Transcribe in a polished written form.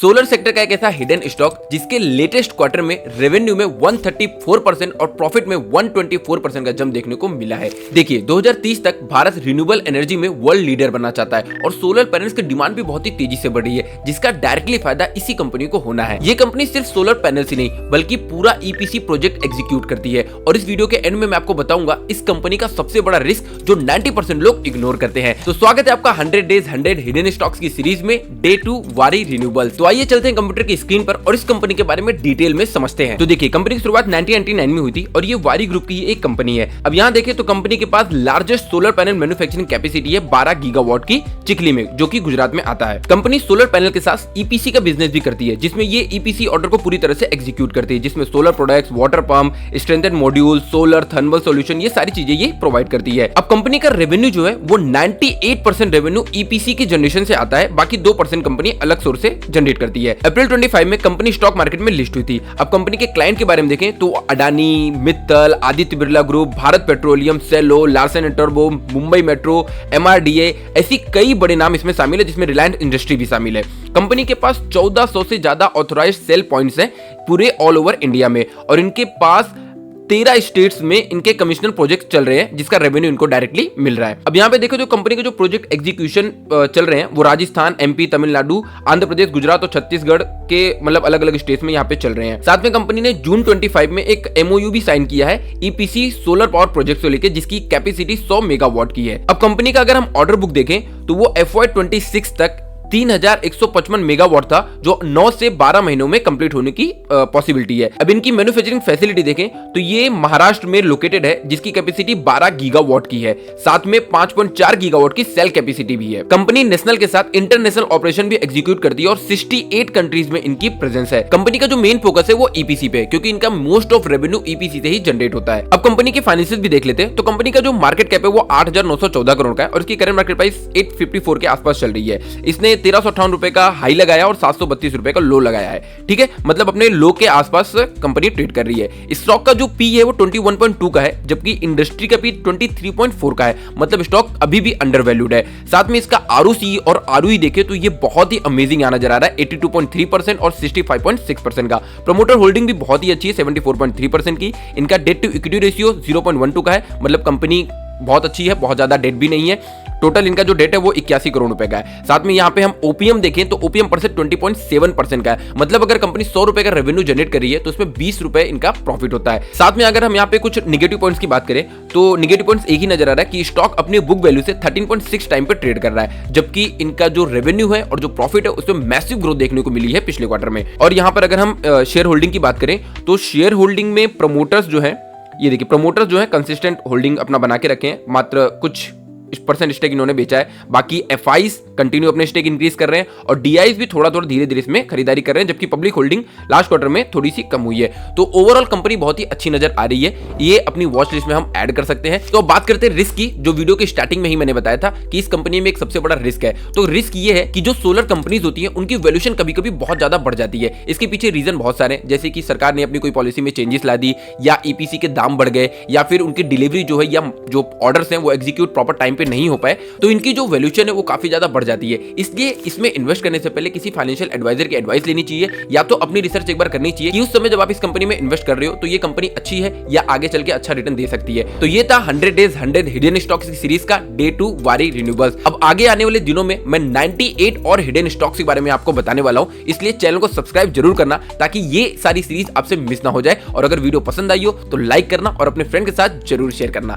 Solar sector का एक ऐसा हिडन स्टॉक जिसके लेटेस्ट क्वार्टर में रेवेन्यू में 134% और प्रॉफिट में 124% का जंप देखने को मिला है। देखिए 2030 तक भारत रिन्यूएबल एनर्जी में वर्ल्ड लीडर बनना चाहता है और सोलर पैनल्स की डिमांड भी बहुत ही तेजी से बढ़ रही है, जिसका डायरेक्टली फायदा इसी कंपनी को होना है। ये कंपनी सिर्फ सोलर पैनल्स ही नहीं बल्कि पूरा ईपीसी प्रोजेक्ट एग्जीक्यूट करती है और इस वीडियो के एंड में मैं आपको बताऊंगा इस कंपनी का सबसे बड़ा रिस्क जो 90% लोग इग्नोर करते हैं। तो स्वागत है आपका 100 डेज 100 हिडन स्टॉक्स की सीरीज में डे 2 वारी रिन्यूएबल। तो आइए चलते हैं कंप्यूटर की स्क्रीन पर और इस कंपनी के बारे में डिटेल में समझते हैं। तो देखिए कंपनी की शुरुआत 1999 में हुई थी और ये वारी ग्रुप की एक कंपनी है। अब यहाँ देखें तो कंपनी के पास largest solar panel manufacturing capacity है 12 गीगावाट की चिखली में, जो कि गुजरात में आता है। कंपनी सोलर पैनल के साथ ईपीसी का बिजनेस भी करती है, जिसमें ये ईपीसी ऑर्डर को पूरी तरह से एग्जीक्यूट करती है, जिसमें solar products, water pump, strengthened module, solar thermal solution, ये सारी चीजें ये प्रोवाइड करती है। अब कंपनी का रेवेन्यू जो है वो 98% रेवेन्यू ईपीसी की जनरेशन से आता है, बाकी 2% कंपनी अलग सोर्स से जनरेट करती है। अप्रैल 25 में कंपनी स्टॉक मार्केट में लिस्ट हुई थी। अब कंपनी के क्लाइंट के बारे में देखें तो Adani, Mittal, Aditya Birla group, Bharat petroleum, Cello, Larsen and टर्बो, मुंबई मेट्रो, एमआरडीए, ऐसी कई बड़े नाम इसमें शामिल है, जिसमें रिलायंस इंडस्ट्री भी शामिल है। कंपनी के पास 1400 से ज्यादा ऑथराइज्ड सेल पॉइंट्स हैं पूरे ऑल ओवर इंडिया में और इनके पास 13 स्टेट्स में इनके कमिश्नर प्रोजेक्ट चल रहे हैं, जिसका रेवेन्यू इनको डायरेक्टली मिल रहा है। अब यहाँ पे देखो जो कंपनी के जो प्रोजेक्ट एग्जीक्यूशन चल रहे हैं वो राजस्थान, एमपी, तमिलनाडु, आंध्र प्रदेश, गुजरात और छत्तीसगढ़ के मतलब अलग अलग स्टेट्स में यहाँ पे चल रहे हैं। साथ में कंपनी ने जून 25 में एक एमओयू भी साइन किया है ईपीसी सोलर पावर प्रोजेक्ट को लेकर, जिसकी कैपेसिटी 100 मेगावाट की है। अब कंपनी का अगर हम ऑर्डर बुक देखें तो वो FY 26 तक 3155 मेगावाट था, जो 9 से 12 महीनों में कंप्लीट होने की पॉसिबिलिटी है। अब इनकी मैन्युफैक्चरिंग फैसिलिटी देखें तो ये महाराष्ट्र में लोकेटेड है, जिसकी कैपेसिटी 12 गीगावाट की है। साथ में 5.4 गीगावाट की सेल कैपेसिटी भी है। कंपनी नेशनल के साथ इंटरनेशनल ऑपरेशन भी एग्जीक्यूट करती है और 68 कंट्रीज में इनकी प्रेजेंस है। कंपनी का जो मेन फोकस है वो ईपीसी पे, क्योंकि इनका मोस्ट ऑफ रेवेन्यू ईपीसी से ही जनरेट होता है। अब कंपनी के फाइनेंशियल भी देख लेते हैं तो कंपनी का जो मार्केट कैप है वो 8,914 करोड़ का है और इसकी करंट मार्केट प्राइस 854 के आसपास चल रही है। इसने 1358 रुपए का हाई लगाया और 732 रुपए का लो लगाया है। ठीक है, मतलब अपने लो के आसपास कंपनी ट्रेड कर रही है। स्टॉक का जो पी है वो 21.2 का है, जबकि इंडस्ट्री का पी 23.4 का है, मतलब स्टॉक अभी भी अंडर वैल्यूड है। साथ में इसका आरओसी और आरओई देखे तो ये बहुत ही अमेजिंग आना नजर आ रहा है, 82.3% और 65.6% का। प्रमोटर होल्डिंग भी बहुत ही अच्छी है, 74.3% की। इनका डेट टू इक्विटी रेशियो 0.12 का है, मतलब कंपनी बहुत अच्छी है, बहुत ज्यादा डेट भी नहीं है। टोटल इनका जो डेट है वो 81 करोड़ रुपए का है। साथ में यहाँ पे हम ओपीएम देखें तो ओपीएम परसेंट 20.7% का है, मतलब अगर कंपनी 100 रुपए का रेवेन्यू जनरेट कर रही है तो उसमें 20 रुपए इनका प्रॉफिट होता है। साथ में अगर हम यहाँ पे कुछ निगेटिव पॉइंट्स की बात करें तो निगेटिव पॉइंट्स एक ही नजर आ रहा है कि स्टॉक अपने बुक वैल्यू से 13.6 टाइम पे ट्रेड कर रहा है, जबकि इनका जो रेवेन्यू है और जो प्रॉफिट है उसमें मैसिव ग्रोथ देखने को मिली है पिछले क्वार्टर में। और यहाँ पर अगर हम शेयर होल्डिंग की बात करें तो शेयर होल्डिंग में प्रमोटर्स जो है, ये देखिए प्रमोटर्स जो है कंसिस्टेंट होल्डिंग अपना बना के रखे हैं, मात्र कुछ परसेंट स्टेक इन्होंने बेचा है। बाकी एफआईस कंटिन्यू अपने स्टेक इंक्रीज कर रहे हैं और डीआईस भी थोड़ा थोड़ा धीरे धीरे इसमें खरीदारी कर रहे हैं, जबकि पब्लिक होल्डिंग लास्ट क्वार्टर में थोड़ी सी कम हुई है। तो ओवरऑल कंपनी बहुत ही अच्छी नजर आ रही है, ये अपनी वॉच लिस्ट में हम ऐड कर सकते हैं। तो बात करते हैं रिस्क की, जो वीडियो की स्टार्टिंग में ही मैंने बताया था कि इस कंपनी में एक सबसे बड़ा रिस्क है। तो रिस्क ये है कि जो सोलर कंपनीज होती है उनकी वैल्यूएशन कभी कभी बहुत ज्यादा बढ़ जाती है। इसके पीछे रीजन बहुत सारे हैं, जैसे कि सरकार ने अपनी कोई पॉलिसी में चेंजेस ला दी, या ईपीसी के दाम बढ़ गए, या फिर उनकी डिलीवरी जो है या जो ऑर्डर्स हैं वो एग्जीक्यूट प्रॉपर टाइम पे नहीं हो पाए, तो इनकी जो वैल्यूएशन है वो काफी ज्यादा बढ़ जाती है। इसलिए इसमें इन्वेस्ट करने से पहले किसी फाइनेंशियल एडवाइजर की एडवाइस लेनी चाहिए, या तो अपनी रिसर्च एक बार करनी चाहिए कि उस समय जब आप इस कंपनी में इन्वेस्ट कर रहे हो तो ये कंपनी अच्छी है या आगे चल के अच्छा रिटर्न दे सकती है। तो ये था 100 डेज 100 हिडन स्टॉक्स की सीरीज का डे 2 वारी रिन्यूएबल्स। अब आगे आने वाले दिनों में मैं 98 और हिडन स्टॉक्स के बारे में आपको बताने वाला हूं, इसलिए चैनल को सब्सक्राइब जरूर करना ताकि ये सारी सीरीज आपसे मिस ना हो जाए। और अगर वीडियो पसंद आई हो तो लाइक करना और अपने फ्रेंड के साथ जरूर शेयर करना।